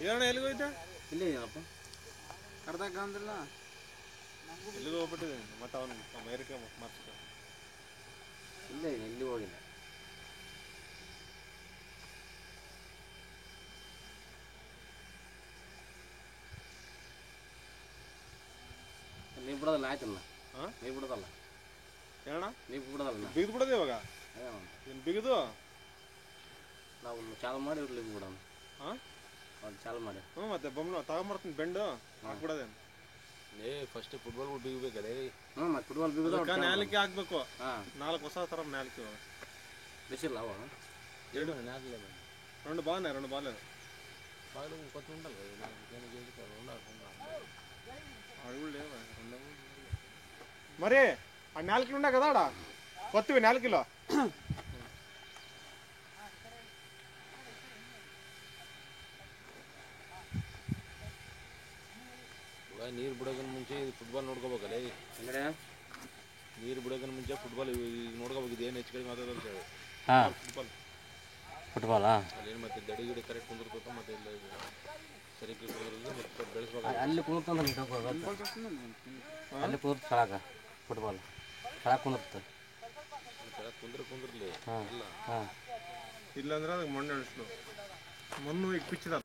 ಏನಣ್ಣ ಎಲ್ಲಿಗೆ ಹೋಯ್ತಾ? ಇಲ್ಲೇ ಇದೆಯಪ್ಪ, ಕರ್ದಾಗ ಅಂದಿಲ್ಲ. ಎಲ್ಲಿಗೆ ಹೋಗ್ಬಿಟ್ಟಿದ್ದೀನಿ ಮತ್ತೆ ಅವನು ಅಮೇರಿಕಾ ಮಾಡ್ಸಿದ. ಇಲ್ಲೇ ಇದೆ, ಇಲ್ಲಿ ಹೋಗಿಲ್ಲ. ನೀವು ಬಿಡೋದಲ್ಲ ಆಯ್ತಲ್ಲ. ಹಾಂ, ನೀವು ಬಿಡೋದಲ್ಲ. ಏನಣ್ಣ ನೀವು ಬಿಡೋದಲ್ಲ. ಬಿಗಿದು ಬಿಡೋದು ಇವಾಗ. ಏನು ಬಿಗಿದು ನಾವು ಚಾಲು ಮಾಡಿ ಇರ್ಲಿ ಬಿಡೋಣ. ಹಾಂ, ಅವ್ರು ಚಾಲು ಮಾಡಿ. ಹ್ಞೂ ಮತ್ತೆ ಬೊಮ್ಮನ ತಗೊಂಬರ್ತೀನಿ ಬೆಂಡು ಹಾಕ್ಬಿಡೋದೇನು. First football ಬಿಗಬೇಕಲ್ಲ. ಹ್ಞೂ, ಮತ್ತೆ ಫುಟ್ಬಾಲ್ ಬಿಗಿದ ನ್ಯಾಲಿಕೆ ಹಾಕ್ಬೇಕು. ಹಾಂ, 4 ಹೊಸ ಥರ ನ್ಯಾಲಿಕೆ ಬಿಸಿಲ್ಲ ಅವ 2 ನಾಲ್ಕು 2 ಬಾಲ್ ಬಾಳು 30 ಉಂಟಲ್ಲ. ಮರಿ ಆ 4 ಕಿಲೋ ಕದಾಡ ಕೊತ್ತೀವಿ 4 ಕಿಲೋ. ನೀರು ಬಿಡೋಕನ ಮುಂಚೆ ಫುಟ್ಬಾಲ್ ನೋಡ್ಕೋಬೇಕಲ್ಲ. ಅಂದರೆ ನೀರು ಬಿಡೋಕನ ಮುಂಚೆ ಫುಟ್ಬಾಲ್ ನೋಡ್ಕೋಬೇಕು. ಏನು ಹೆಚ್ಚು ಕಡಿಮೆ ಮಾತಾಡೋದು ಅಂತ ಹೇಳಿ. ಹಾಂ, ಫುಟ್ಬಾಲಾ ಅಲ್ಲೇನು ಮತ್ತೆ ದಡಿ ಗಿಡಿ ಕರೆಕ್ಟ್ ಕುಂದಿರ್ಬೇಕು. ಮತ್ತೆ ಇಲ್ಲ ಸರಿ ಕುಂದಿರೋದು ಮತ್ತೆ ಬೆಳೆಸ್ಬೇಕು. ಅಲ್ಲಿ ಕುಂತಂದ್ರೆ ಅಲ್ಲಿ ಕುಂದಿರ್ತ ಸ್ಥಳಕ್ಕೆ ಫುಟ್ಬಾಲ್ ಸ್ಥಳ ಕುಂದಿರ್ತ ಕುಂದ್ರಲಿ. ಹಾಂ ಹಾಂ. ಇಲ್ಲಾಂದ್ರೆ ಅದಕ್ಕೆ ಮಣ್ಣು ಎಳಿಸ್ಲು. ಮಣ್ಣು ಈಗ ಪಿಚ್ಚಿದ